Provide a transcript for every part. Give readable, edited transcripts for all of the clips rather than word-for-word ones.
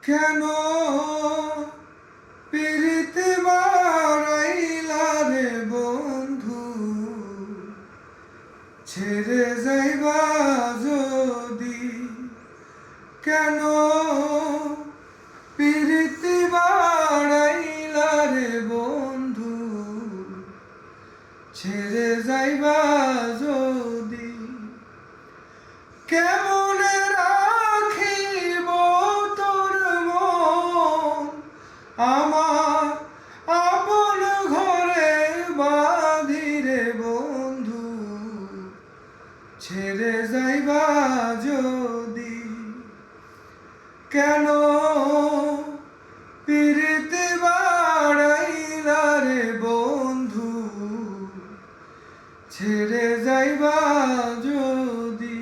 কেন পিরিতে বাড়াইলা রে বন্ধু, ছেড়ে যাইবা যদি? কেন পিরিতে বাড়াইলা রে বন্ধু, ছেড়ে যাইবা যদি? কেমনে রাখিব তোর মন আমার আপন ঘরে বাঁধিরে বন্ধু, ছেড়ে যাইবা যদি? কেন পিরিতে বাড়াইলা রে বন্ধু, ছেড়ে যাইবা যদি?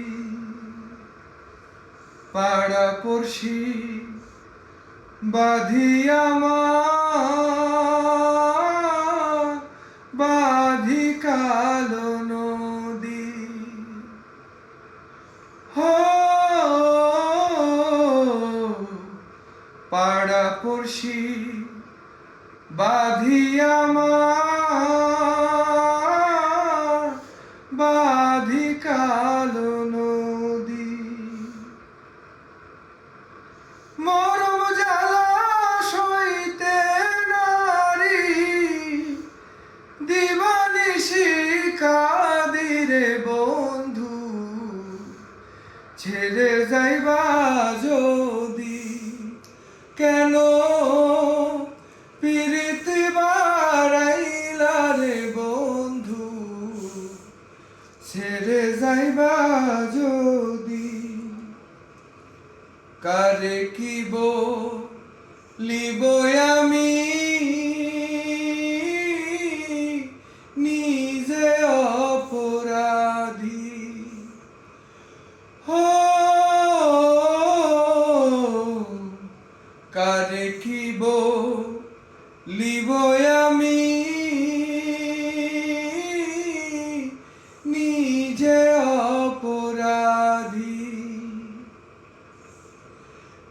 পাড়া পড়শি বাঁধিয়া বাঁধি কালো নদী, পাড়া পড়শি বাঁধিয়া বাঁধি কালো নদী। মরম জ্বালা সইতে নারী দিবানিশি কাঁদিরে বন্ধু, ছেড়ে যাইবা যদি? কেন পিরিতে বাড়াইলা রে বন্ধু, ছেড়ে যাইবা যদি? কারে কি বলিব আমি নিজে অপরাধী, কারে কি বলিব আমি নিজে অপরাধী?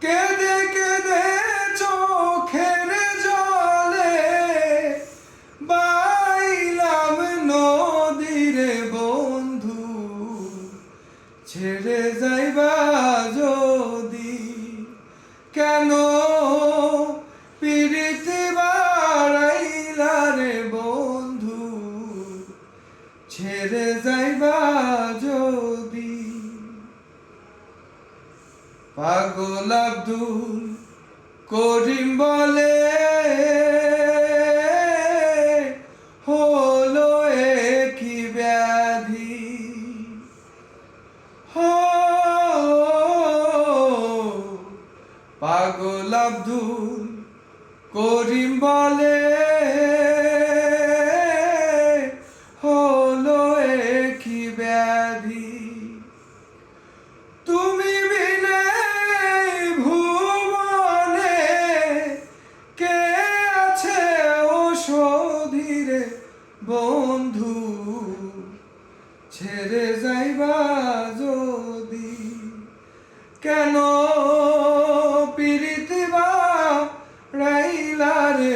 কেঁদে কেঁদে চোখের জলে বাইলাম নদীরে বন্ধু, ছেড়ে যাইবা যদি? কেন পিরিতে বাড়াইলা রে বন্ধু, ছেড়ে যাইবা যদি? পাগল আব্দুল করিম বলে হলো কি ব্যাধি, পাগল আব্দুল করিম বলে হলো কি ব্যাধি। তুমি বিনে ভুবনে কে আছে ঔষধিরে বন্ধু, ছেড়ে যাইবা যদি? কেন পিরিতে বাড়াইলা রে